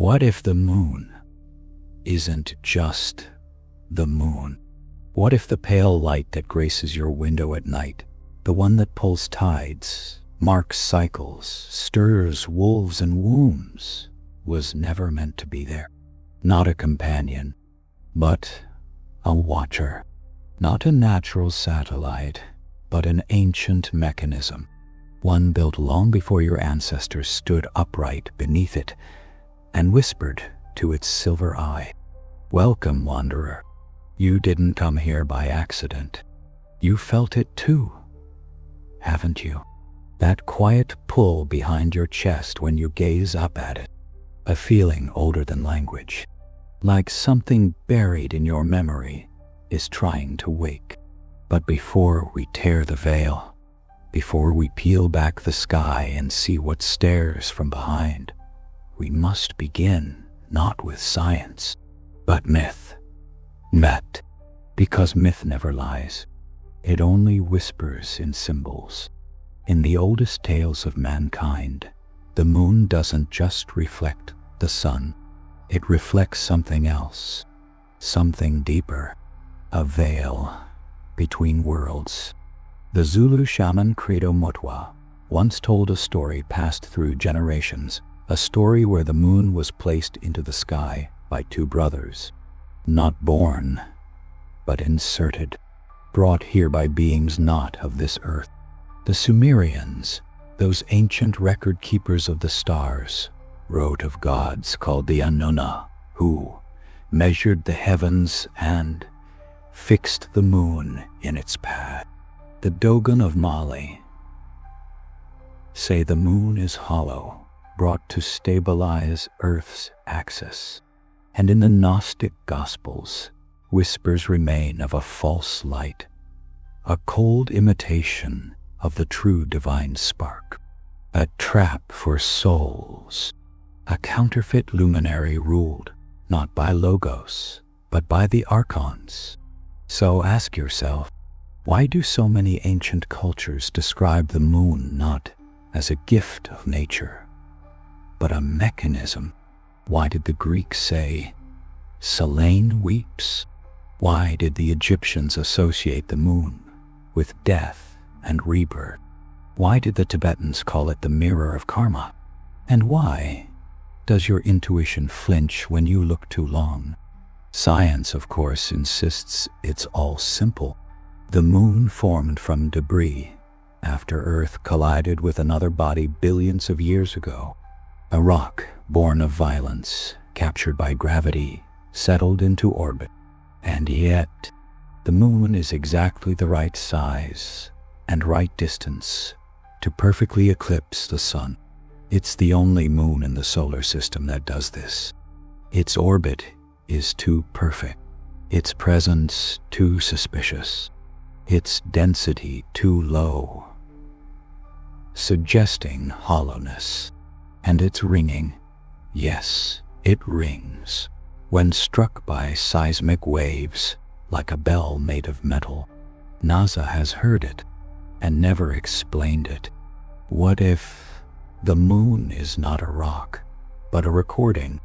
What if the moon isn't just the moon? What if the pale light that graces your window at night, the one that pulls tides, marks cycles, stirs wolves and wombs, was never meant to be there? Not a companion, but a watcher. Not a natural satellite, but an ancient mechanism. One built long before your ancestors stood upright beneath it and whispered to its silver eye, "Welcome, wanderer. You didn't come here by accident. You felt it too, haven't you? That quiet pull behind your chest when you gaze up at it. A feeling older than language, like something buried in your memory is trying to wake. But before we tear the veil, before we peel back the sky and see what stares from behind, we must begin not with science, but myth. Met, because myth never lies. It only whispers in symbols. In the oldest tales of mankind, the moon doesn't just reflect the sun. It reflects something else, something deeper, a veil between worlds. The Zulu shaman Credo Mutwa once told a story passed through generations, a story where the moon was placed into the sky by two brothers, not born, but inserted, brought here by beings not of this earth. The Sumerians, those ancient record keepers of the stars, wrote of gods called the Anomalies, who measured the heavens and fixed the moon in its path. The Dogon of Mali say the moon is hollow, brought to stabilize Earth's axis. And in the Gnostic Gospels, whispers remain of a false light, a cold imitation of the true divine spark, a trap for souls, a counterfeit luminary ruled not by logos, but by the archons. So ask yourself, why do so many ancient cultures describe the moon not as a gift of nature, but a mechanism? Why did the Greeks say, "Selene weeps"? Why did the Egyptians associate the moon with death and rebirth? Why did the Tibetans call it the mirror of karma? And why does your intuition flinch when you look too long? Science, of course, insists it's all simple. The moon formed from debris after Earth collided with another body billions of years ago. A rock born of violence, captured by gravity, settled into orbit. And yet, the moon is exactly the right size and right distance to perfectly eclipse the sun. It's the only moon in the solar system that does this. Its orbit is too perfect, its presence too suspicious, its density too low, suggesting hollowness. And its ringing, yes, it rings, when struck by seismic waves like a bell made of metal. NASA has heard it and never explained it. What if the moon is not a rock, but a recording?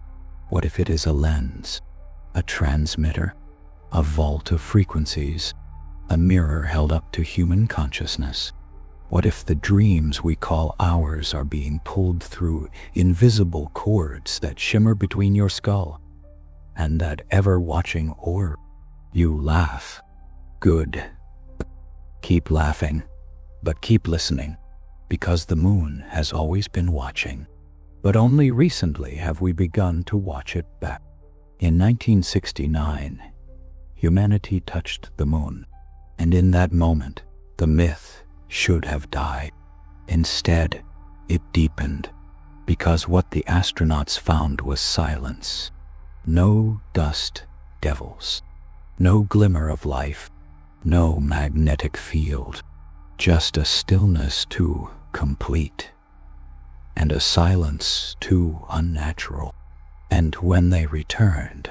What if it is a lens, a transmitter, a vault of frequencies, a mirror held up to human consciousness? What if the dreams we call ours are being pulled through invisible cords that shimmer between your skull and that ever-watching orb? You laugh. Good. Keep laughing, but keep listening, because the moon has always been watching. But only recently have we begun to watch it back. In 1969, humanity touched the moon, and in that moment, the myth should have died. Instead, it deepened, because what the astronauts found was silence. No dust devils, no glimmer of life, no magnetic field, just a stillness too complete, and a silence too unnatural. And when they returned,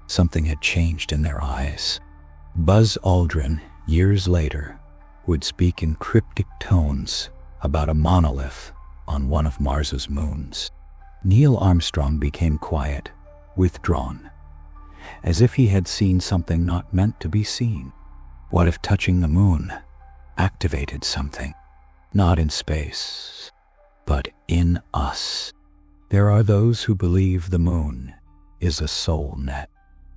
something had changed in their eyes. Buzz Aldrin, years later, would speak in cryptic tones about a monolith on one of Mars's moons. Neil Armstrong became quiet, withdrawn, as if he had seen something not meant to be seen. What if touching the moon activated something, not in space, but in us? There are those who believe the moon is a soul net,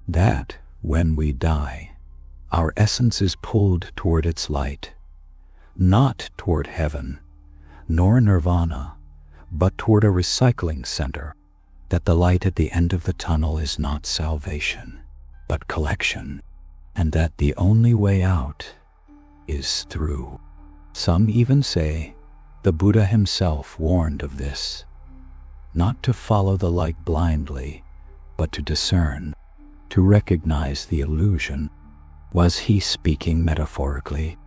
that when we die, our essence is pulled toward its light, not toward heaven, nor nirvana, but toward a recycling center, that the light at the end of the tunnel is not salvation, but collection, and that the only way out is through. Some even say the Buddha himself warned of this, not to follow the light blindly, but to discern, to recognize the illusion. Was he speaking metaphorically,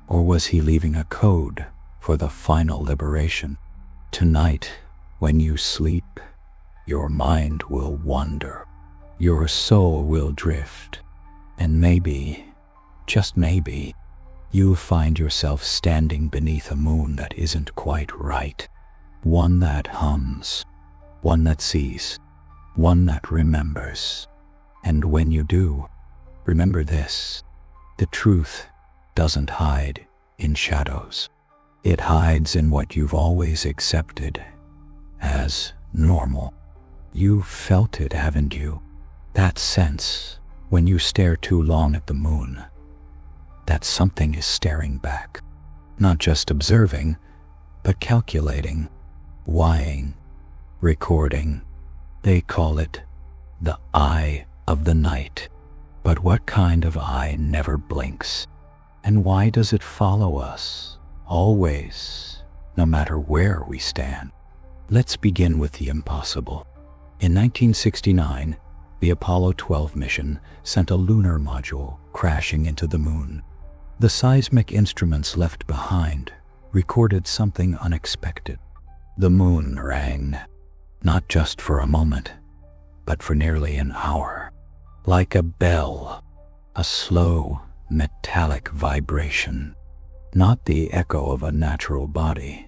or was he leaving a code for the final liberation? Tonight, when you sleep, your mind will wander, your soul will drift, and maybe, just maybe, you find yourself standing beneath a moon that isn't quite right, one that hums, one that sees, one that remembers. And when you do, remember this: the truth doesn't hide in shadows. It hides in what you've always accepted as normal. You've felt it, haven't you? That sense when you stare too long at the moon, that something is staring back, not just observing, but calculating, weighing, recording. They call it the eye of the night. But what kind of eye never blinks? And why does it follow us, always, no matter where we stand? Let's begin with the impossible. In 1969, the Apollo 12 mission sent a lunar module crashing into the moon. The seismic instruments left behind recorded something unexpected. The moon rang, not just for a moment, but for nearly an hour. Like a bell, a slow, metallic vibration. Not the echo of a natural body,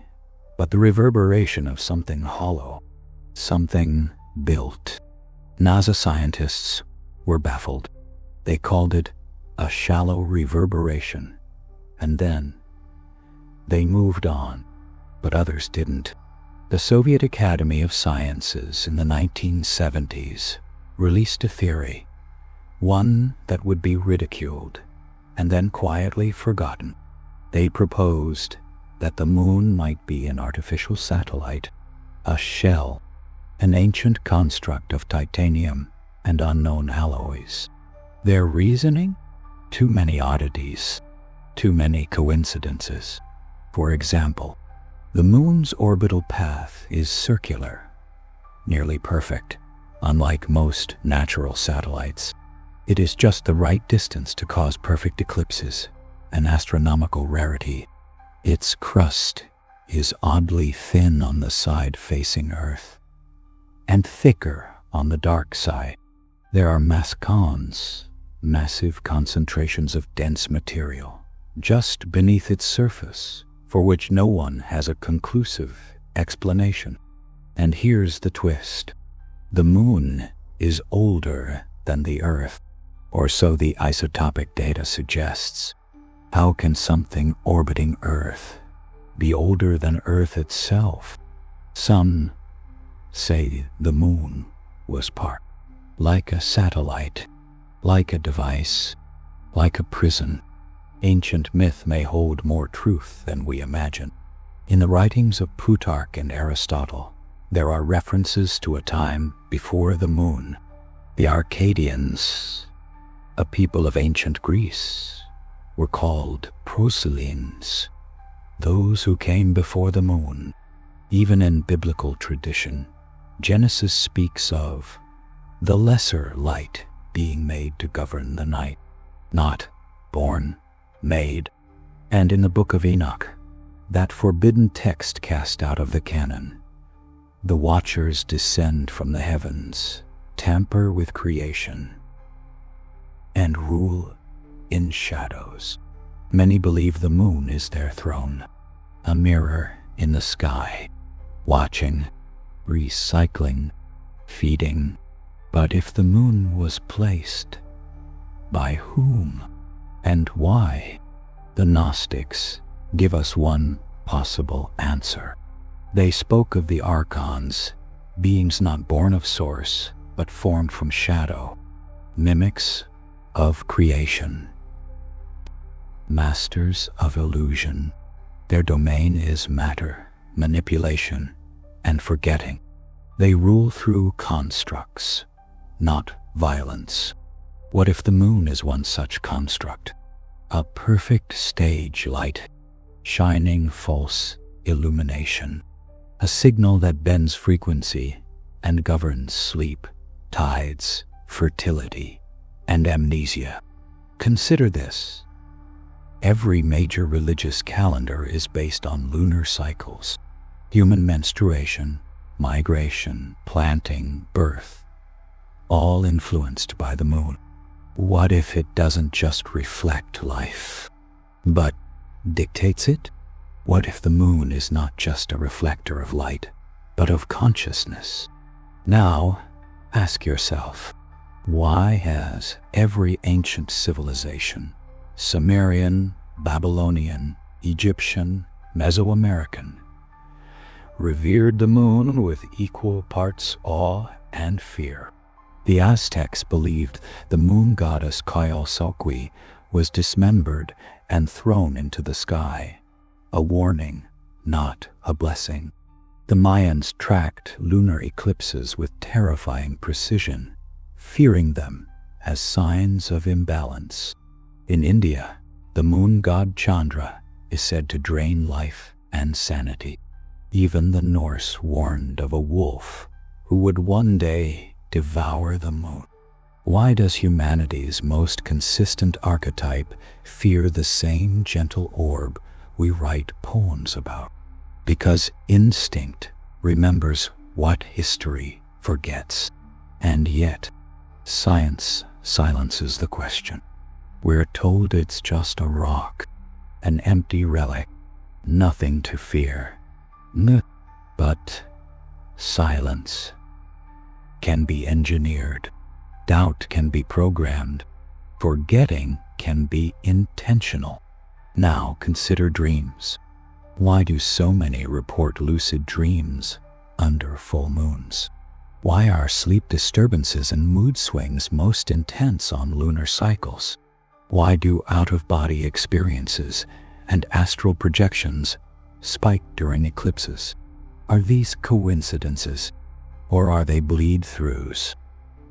but the reverberation of something hollow, something built. NASA scientists were baffled. They called it a shallow reverberation, and then they moved on, but others didn't. The Soviet Academy of Sciences in the 1970s released a theory, one that would be ridiculed and then quietly forgotten. They proposed that the moon might be an artificial satellite, a shell, an ancient construct of titanium and unknown alloys. Their reasoning? Too many oddities, too many coincidences. For example, the moon's orbital path is circular, nearly perfect, unlike most natural satellites. It is just the right distance to cause perfect eclipses, an astronomical rarity. Its crust is oddly thin on the side facing Earth, and thicker on the dark side. There are mascons, massive concentrations of dense material, just beneath its surface, for which no one has a conclusive explanation. And here's the twist. The moon is older than the Earth, or so the isotopic data suggests. How can something orbiting Earth be older than Earth itself? Some say the moon was part, like a satellite, like a device, like a prison. Ancient myth may hold more truth than we imagine. In the writings of Plutarch and Aristotle, there are references to a time before the moon. The Arcadians, a people of ancient Greece, were called proselynes, those who came before the moon. Even in biblical tradition, Genesis speaks of the lesser light being made to govern the night, not born, made. And in the book of Enoch, that forbidden text cast out of the canon, the watchers descend from the heavens, tamper with creation, and rule in shadows. Many believe the moon is their throne, a mirror in the sky, watching, recycling, feeding. But if the moon was placed, by whom and why? The Gnostics give us one possible answer. They spoke of the archons, beings not born of source, but formed from shadow, mimics of creation, masters of illusion. Their domain is matter, manipulation, and forgetting. They rule through constructs, not violence. What if the moon is one such construct? A perfect stage light, shining false illumination, a signal that bends frequency and governs sleep, tides, fertility, and amnesia. Consider this. Every major religious calendar is based on lunar cycles. Human menstruation, migration, planting, birth, all influenced by the moon. What if it doesn't just reflect life, but dictates it? What if the moon is not just a reflector of light, but of consciousness? Now, ask yourself, why has every ancient civilization, Sumerian, Babylonian, Egyptian, Mesoamerican, revered the moon with equal parts awe and fear? The Aztecs believed the moon goddess Quetzalcoatl was dismembered and thrown into the sky, a warning, not a blessing. The Mayans tracked lunar eclipses with terrifying precision, fearing them as signs of imbalance. In India, the moon god Chandra is said to drain life and sanity. Even the Norse warned of a wolf who would one day devour the moon. Why does humanity's most consistent archetype fear the same gentle orb we write poems about? Because instinct remembers what history forgets. And yet, science silences the question. We're told it's just a rock, an empty relic, nothing to fear. But silence can be engineered. Doubt can be programmed. Forgetting can be intentional. Now consider dreams. Why do so many report lucid dreams under full moons? Why are sleep disturbances and mood swings most intense on lunar cycles? Why do out-of-body experiences and astral projections spike during eclipses? Are these coincidences, or are they bleed-throughs?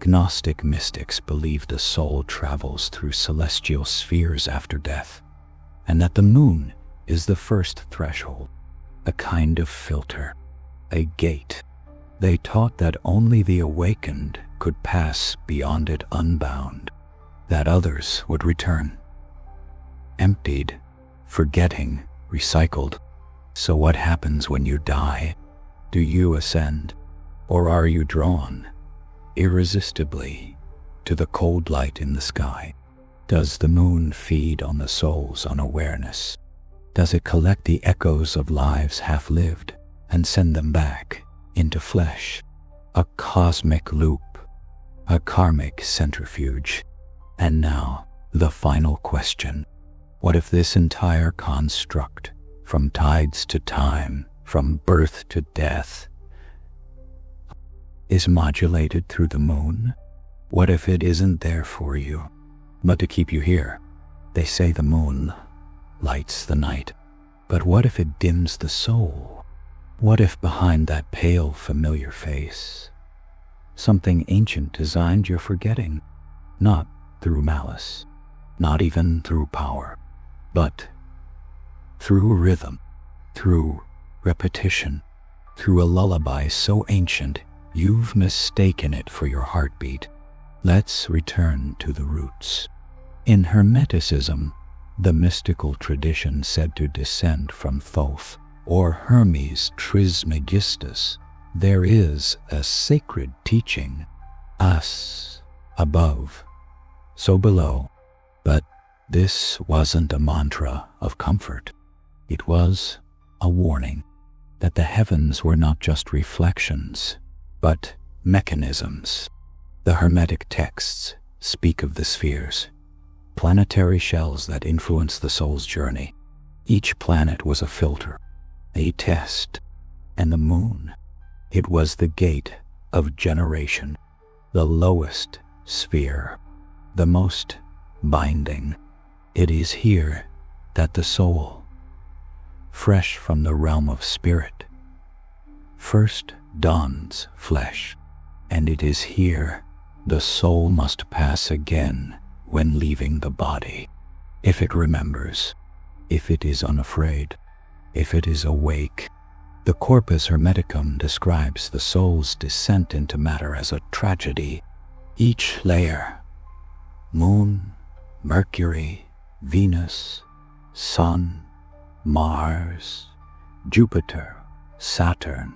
Gnostic mystics believe the soul travels through celestial spheres after death, and that the moon is the first threshold, a kind of filter, a gate. They taught that only the awakened could pass beyond it unbound, that others would return, emptied, forgetting, recycled. So what happens when you die? Do you ascend, or are you drawn irresistibly to the cold light in the sky? Does the moon feed on the soul's unawareness? Does it collect the echoes of lives half-lived and send them back into flesh? A cosmic loop, a karmic centrifuge. And now, the final question. What if this entire construct, from tides to time, from birth to death, is modulated through the moon? What if it isn't there for you, but to keep you here? They say the moon lights the night, but what if it dims the soul? What if behind that pale, familiar face, something ancient designed your forgetting, not through malice, not even through power, but through rhythm, through repetition, through a lullaby so ancient you've mistaken it for your heartbeat? Let's return to the roots. In Hermeticism, the mystical tradition said to descend from Thoth or Hermes Trismegistus, there is a sacred teaching, us above, so below. But this wasn't a mantra of comfort. It was a warning. that the heavens were not just reflections, but mechanisms. The Hermetic texts speak of the spheres, planetary shells that influence the soul's journey. Each planet was a filter, a test, and the moon, it was the gate of generation, the lowest sphere, the most binding. It is here that the soul, fresh from the realm of spirit, first dons flesh, and it is here the soul must pass again when leaving the body. If it remembers, if it is unafraid, if it is awake. The Corpus Hermeticum describes the soul's descent into matter as a tragedy. Each layer, Moon, Mercury, Venus, Sun, Mars, Jupiter, Saturn,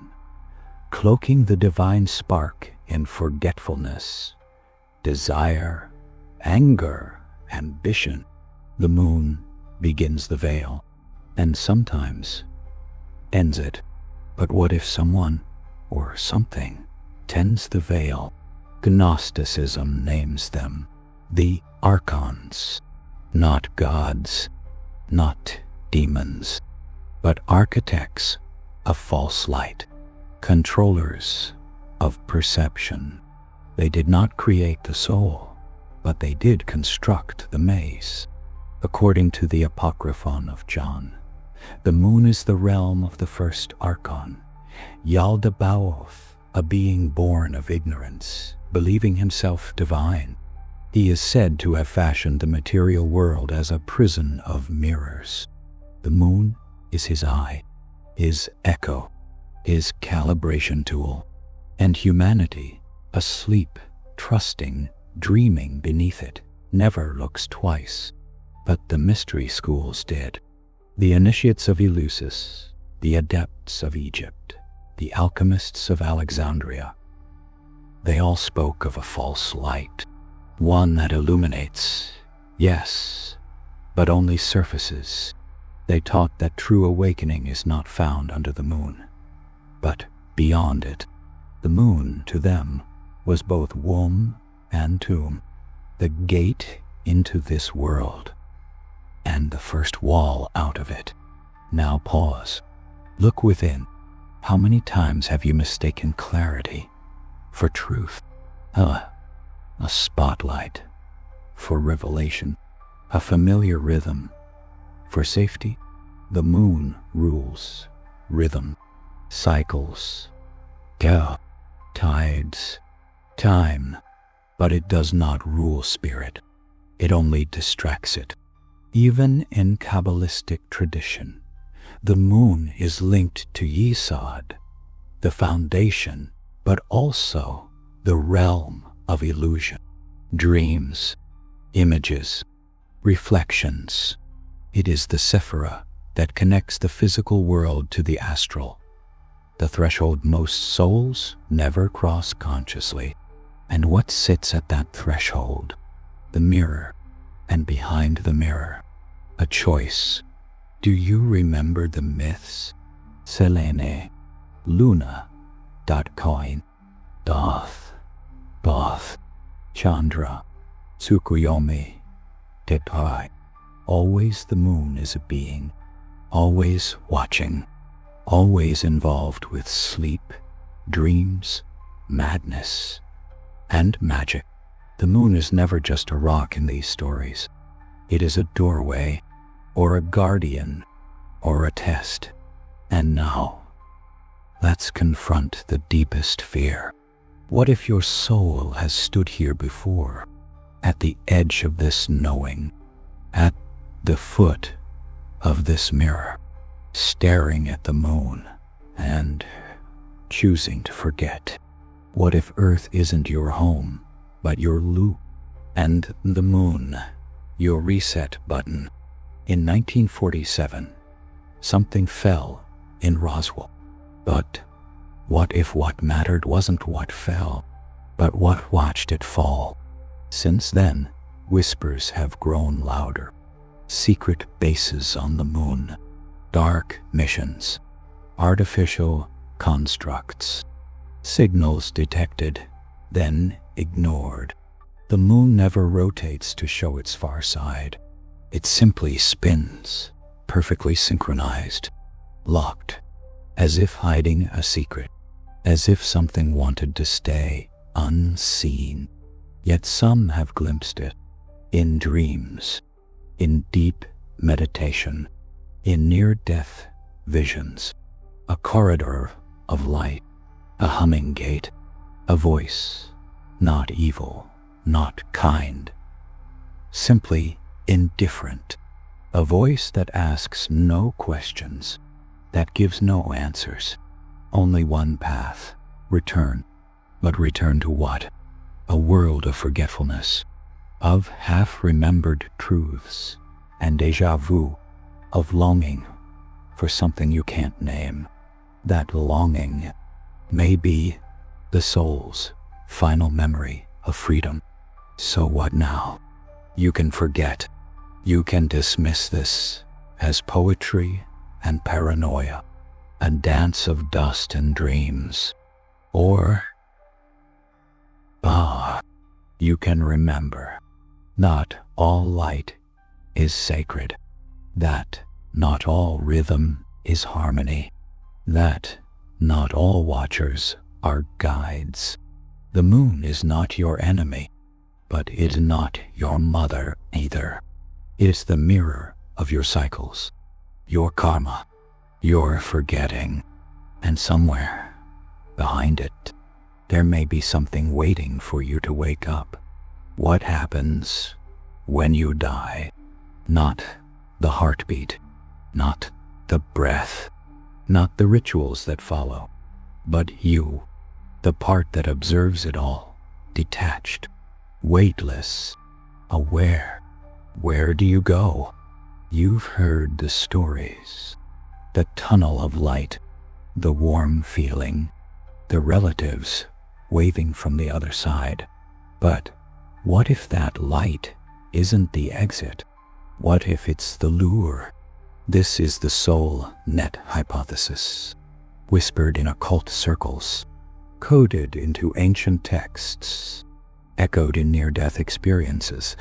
cloaking the divine spark in forgetfulness, desire, anger, ambition. The moon begins the veil, and sometimes ends it. But what if someone or something tends the veil? Gnosticism names them the archons, not gods, not demons, but architects of false light, controllers of perception. They did not create the soul, but they did construct the maze. According to the Apocryphon of John, the moon is the realm of the first archon, Yaldabaoth, a being born of ignorance, believing himself divine. He is said to have fashioned the material world as a prison of mirrors. The moon is his eye, his echo, his calibration tool, and humanity, asleep, trusting, dreaming beneath it, never looks twice. But the mystery schools did. The initiates of Eleusis, the adepts of Egypt, the alchemists of Alexandria, they all spoke of a false light, one that illuminates, yes, but only surfaces. They taught that true awakening is not found under the moon, but beyond it. The moon, to them, was both womb and tomb, the gate into this world, and the first wall out of it. Now pause. Look within. How many times have you mistaken clarity for truth? A spotlight for revelation, a familiar rhythm for safety. The moon rules rhythm, cycles, tides, time, but it does not rule spirit. It only distracts it. Even in Kabbalistic tradition, the moon is linked to Yesod, the foundation, but also the realm of illusion, dreams, images, reflections. It is the sephira that connects the physical world to the astral, the threshold most souls never cross consciously. And what sits at that threshold? The mirror, and behind the mirror, a choice. Do you remember the myths? Selene, Luna, Coin, Doth, Both, Chandra, Tsukuyomi, Tetai. Always the moon is a being, always watching, always involved with sleep, dreams, madness, and magic. The moon is never just a rock in these stories. It is a doorway, or a guardian, or a test. And now, let's confront the deepest fear. What if your soul has stood here before, at the edge of this knowing, at the foot of this mirror, staring at the moon and choosing to forget? What if Earth isn't your home, but your loop, and the moon, your reset button? In 1947, something fell in Roswell. But what if what mattered wasn't what fell, but what watched it fall? Since then, whispers have grown louder. Secret bases on the moon, dark missions, artificial constructs. Signals detected, then ignored. The moon never rotates to show its far side. It simply spins, perfectly synchronized, locked, as if hiding a secret, as if something wanted to stay unseen. Yet some have glimpsed it, in dreams, in deep meditation, in near-death visions, a corridor of light, a humming gate, a voice, not evil, not kind, simply indifferent, a voice that asks no questions, that gives no answers, only one path, return. But return to what? A world of forgetfulness, of half-remembered truths, and déjà vu, of longing for something you can't name. That longing may be the soul's final memory of freedom. So what now? You can forget. You can dismiss this as poetry and paranoia, a dance of dust and dreams. Or, you can remember, not all light is sacred, that not all rhythm is harmony, that not all watchers are guides. The moon is not your enemy, but it is not your mother either. It is the mirror of your cycles, your karma, your forgetting, and somewhere behind it, there may be something waiting for you to wake up. What happens when you die? Not the heartbeat, not the breath, not the rituals that follow, but you, the part that observes it all, detached, weightless, aware. Where do you go? You've heard the stories, the tunnel of light, the warm feeling, the relatives waving from the other side. But what if that light isn't the exit? What if it's the lure? This is the soul net hypothesis, whispered in occult circles, coded into ancient texts, echoed in near-death experiences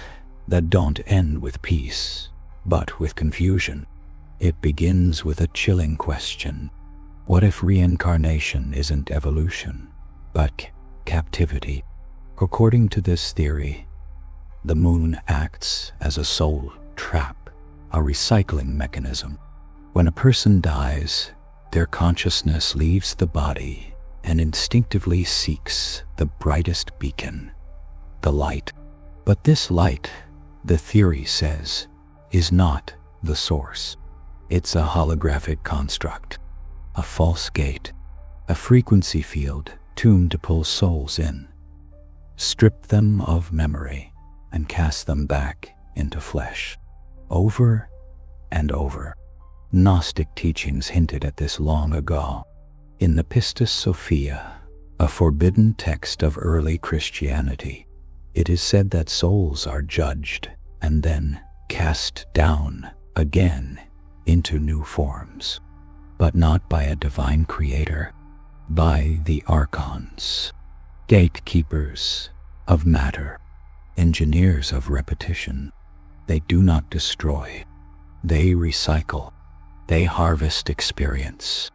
that don't end with peace, but with confusion. It begins with a chilling question. What if reincarnation isn't evolution, but captivity? According to this theory, the moon acts as a soul trap, a recycling mechanism. When a person dies, their consciousness leaves the body and instinctively seeks the brightest beacon, the light. But this light, the theory says, is not the source. It's a holographic construct, a false gate, a frequency field tuned to pull souls in, strip them of memory, and cast them back into flesh, over and over. Gnostic teachings hinted at this long ago. In the Pistis Sophia, a forbidden text of early Christianity, it is said that souls are judged and then cast down again into new forms, but not by a divine creator, by the archons, gatekeepers of matter, engineers of repetition. They do not destroy, they recycle, they harvest experience.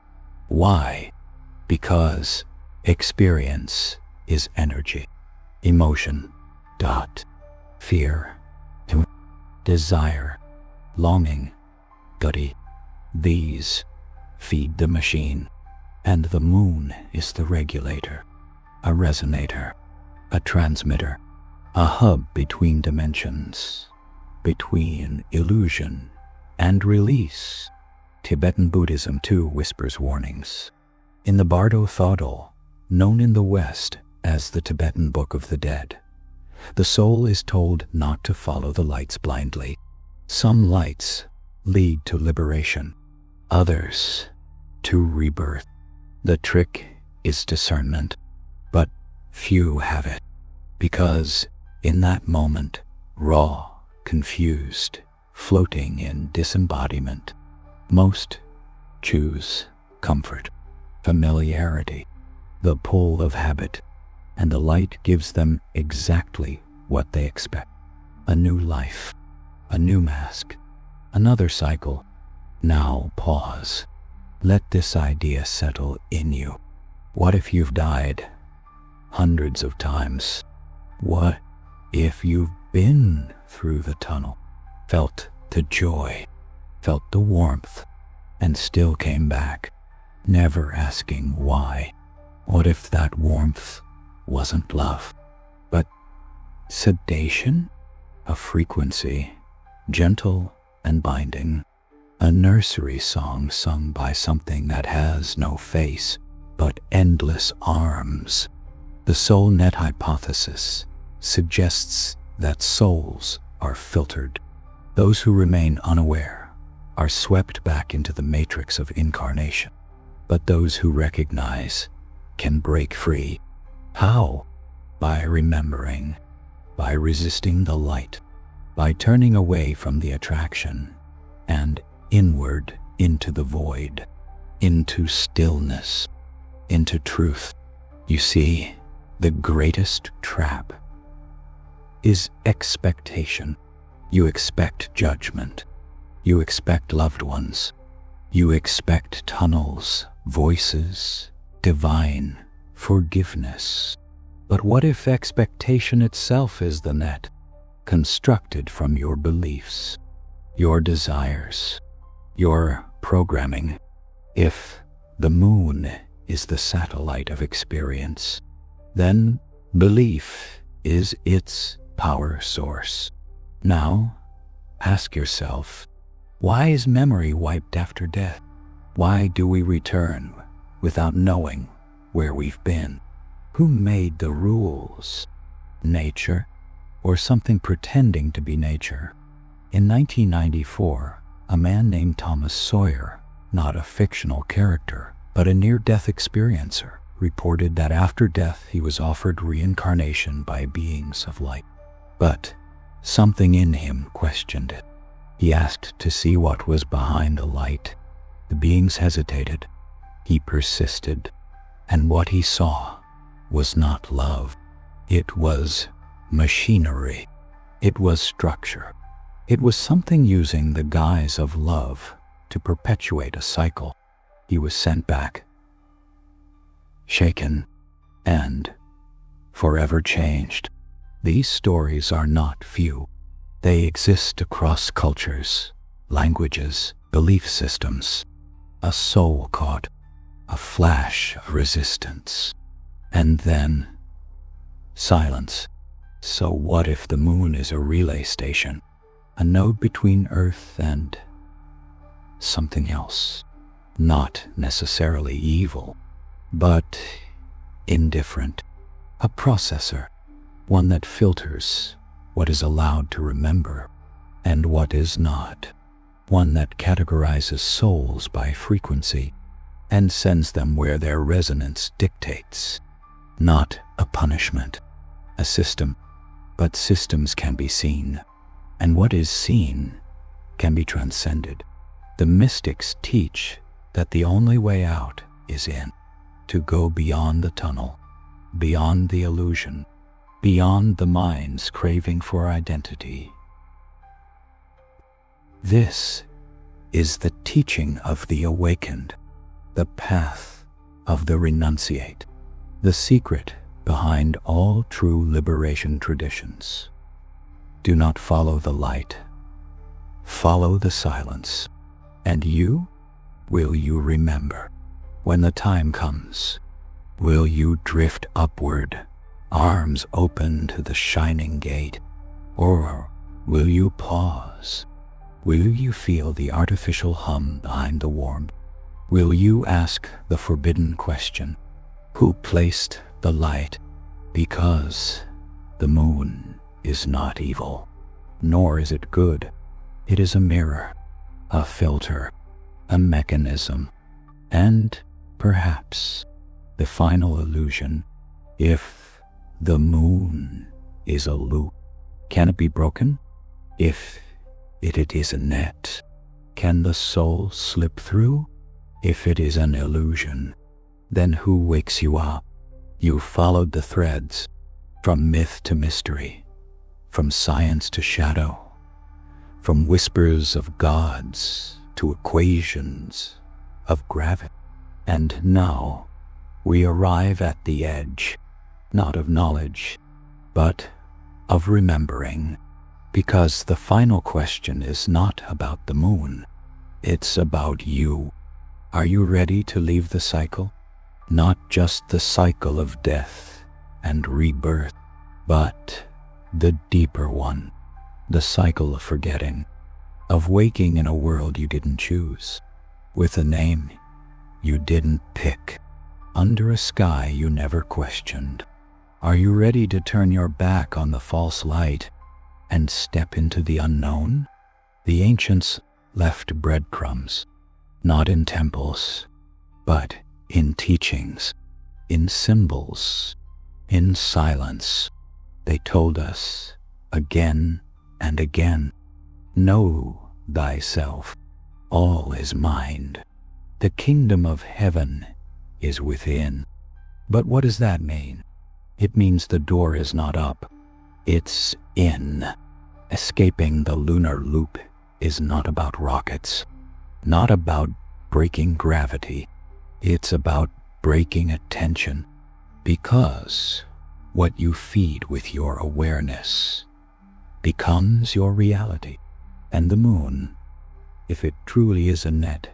Why? Because experience is energy, emotion, fear, desire, longing, gutty. These feed the machine, and the moon is the regulator, a resonator, a transmitter, a hub between dimensions, between illusion and release. Tibetan Buddhism too whispers warnings. In the Bardo Thodol, known in the West as the Tibetan Book of the Dead, the soul is told not to follow the lights blindly. Some lights lead to liberation, others to rebirth. The trick is discernment, but few have it, because in that moment, raw, confused, floating in disembodiment, most choose comfort, familiarity, the pull of habit, and the light gives them exactly what they expect. A new life, a new mask, another cycle. Now pause. Let this idea settle in you. What if you've died hundreds of times? What if you've been through the tunnel, felt the joy, felt the warmth, and still came back, never asking why? What if that warmth wasn't love, but sedation? A frequency, gentle and binding, a nursery song sung by something that has no face, but endless arms. The soul net hypothesis suggests that souls are filtered. Those who remain unaware are swept back into the matrix of incarnation, but those who recognize can break free. How? By remembering, by resisting the light, by turning away from the attraction and inward into the void, into stillness, into truth. You see, the greatest trap is expectation. You expect judgment. You expect loved ones. You expect tunnels, voices, divine forgiveness. But what if expectation itself is the net, constructed from your beliefs, your desires, your programming? If the moon is the satellite of experience, then belief is its power source. Now, ask yourself, why is memory wiped after death? Why do we return without knowing where we've been? Who made the rules? Nature, or something pretending to be nature? In 1994, a man named Thomas Sawyer, not a fictional character, but a near-death experiencer, reported that after death he was offered reincarnation by beings of light. But something in him questioned it. He asked to see what was behind the light. The beings hesitated. He persisted, and what he saw was not love. It was machinery. It was structure. It was something using the guise of love to perpetuate a cycle. He was sent back, shaken, and forever changed. These stories are not few. They exist across cultures, languages, belief systems. A soul caught, a flash of resistance, and then silence. So what if the moon is a relay station, a node between Earth and something else? Not necessarily evil, but indifferent. A processor, one that filters what is allowed to remember and what is not. One that categorizes souls by frequency and sends them where their resonance dictates. Not a punishment, a system, but systems can be seen, and what is seen can be transcended. The mystics teach that the only way out is in, to go beyond the tunnel, beyond the illusion, beyond the mind's craving for identity. This is the teaching of the awakened, the path of the renunciate, the secret behind all true liberation traditions. Do not follow the light, follow the silence, and will you remember? When the time comes, will you drift upward, arms open to the shining gate, or will you pause? Will you feel the artificial hum behind the warmth? Will you ask the forbidden question, who placed the light? Because the moon is not evil, nor is it good. It is a mirror, a filter, a mechanism, and perhaps the final illusion. If the moon is a loop, can it be broken? If it is a net, can the soul slip through? If it is an illusion, then who wakes you up? You followed the threads, from myth to mystery, from science to shadow, from whispers of gods to equations of gravity. And now we arrive at the edge, not of knowledge, but of remembering, because the final question is not about the moon, it's about you. Are you ready to leave the cycle? Not just the cycle of death and rebirth, but the deeper one, the cycle of forgetting, of waking in a world you didn't choose, with a name you didn't pick, under a sky you never questioned. Are you ready to turn your back on the false light and step into the unknown? The ancients left breadcrumbs, not in temples, but in teachings, in symbols, in silence. They told us again and again, know thyself, all is mind. The kingdom of heaven is within. But what does that mean? It means the door is not up, it's in. Escaping the lunar loop is not about rockets, not about breaking gravity. It's about breaking attention, because what you feed with your awareness becomes your reality. And the moon, if it truly is a net,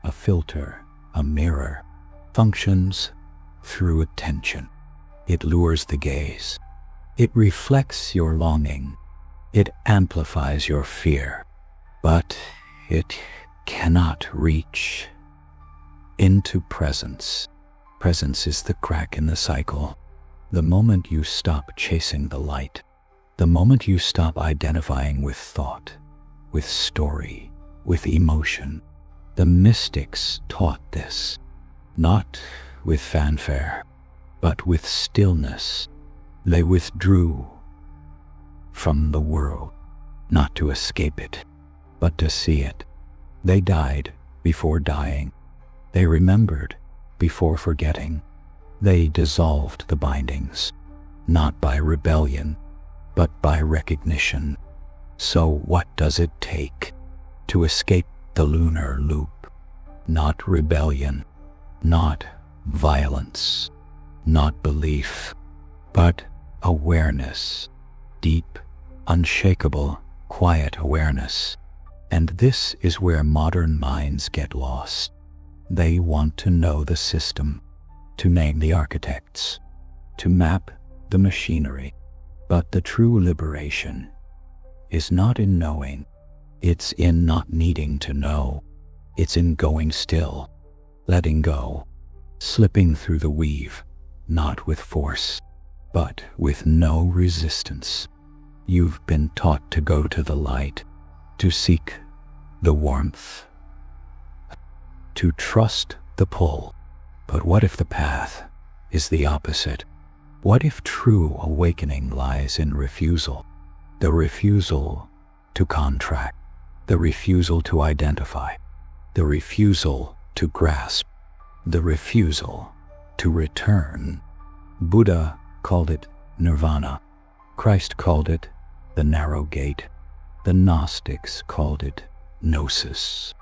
a filter, a mirror, functions through attention. It lures the gaze. It reflects your longing. It amplifies your fear. But it cannot reach into presence. Presence is the crack in the cycle. The moment you stop chasing the light, the moment you stop identifying with thought, with story, with emotion. The mystics taught this, not with fanfare, but with stillness. They withdrew from the world, not to escape it, but to see it. They died before dying. They remembered before forgetting. They dissolved the bindings, not by rebellion, but by recognition. So what does it take to escape the lunar loop? Not rebellion, not violence, not belief, but awareness, deep, unshakable, quiet awareness. And this is where modern minds get lost. They want to know the system, to name the architects, to map the machinery. But the true liberation is not in knowing. It's in not needing to know. It's in going still, letting go, slipping through the weave, not with force, but with no resistance. You've been taught to go to the light, to seek the warmth, to trust the pull. But what if the path is the opposite? What if true awakening lies in refusal? The refusal to contract, the refusal to identify, the refusal to grasp, the refusal to return. Buddha called it nirvana. Christ called it the narrow gate. The Gnostics called it gnosis.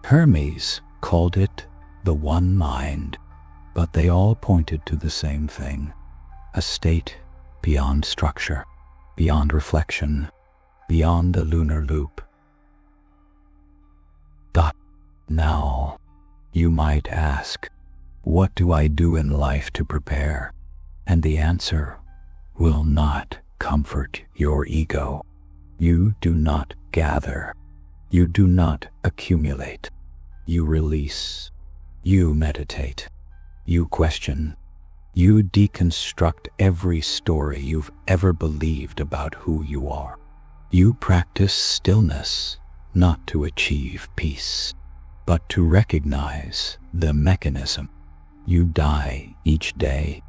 Hermes called it the one mind. But they all pointed to the same thing. A state beyond structure, beyond reflection, beyond the lunar loop. Now, you might ask, what do I do in life to prepare? And the answer will not comfort your ego. You do not gather. You do not accumulate. You release. You meditate. You question. You deconstruct every story you've ever believed about who you are. You practice stillness, not to achieve peace, but to recognize the mechanism. You die each day,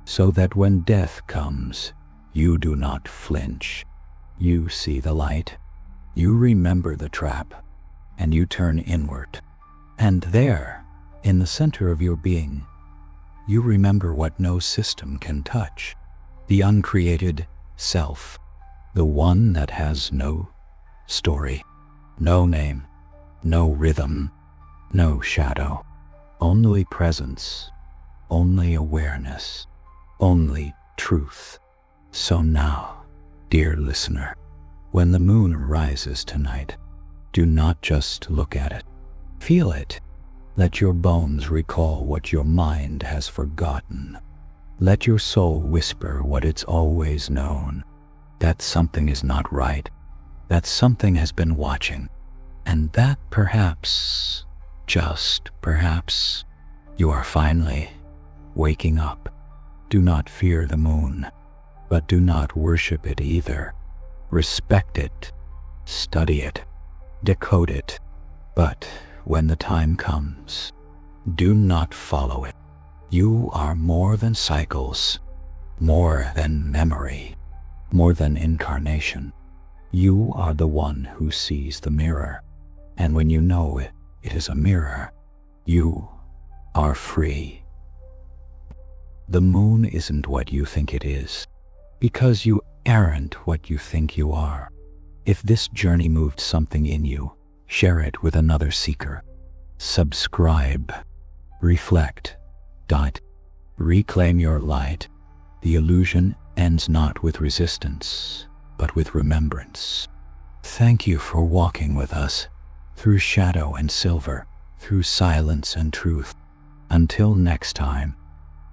so that when death comes, you do not flinch. You see the light. You remember the trap, and you turn inward. And there, In the center of your being, you remember what no system can touch, the uncreated self, the one that has no story, no name, no rhythm, no shadow, only presence, only awareness, only truth. So now, dear listener, when the moon rises tonight, do not just look at it. Feel it. Let your bones recall what your mind has forgotten. Let your soul whisper what it's always known, that something is not right, that something has been watching, and that perhaps, just perhaps, you are finally waking up. Do not fear the moon, but do not worship it either. Respect it, study it, decode it, but when the time comes, do not follow it. You are more than cycles, more than memory, more than incarnation. You are the one who sees the mirror, and when you know it is a mirror, you are free. The moon isn't what you think it is, because you aren't what you think you are. If this journey moved something in you, share it with another seeker. Subscribe. Reflect. Reclaim your light. The illusion ends not with resistance, but with remembrance. Thank you for walking with us, through shadow and silver, through silence and truth. Until next time.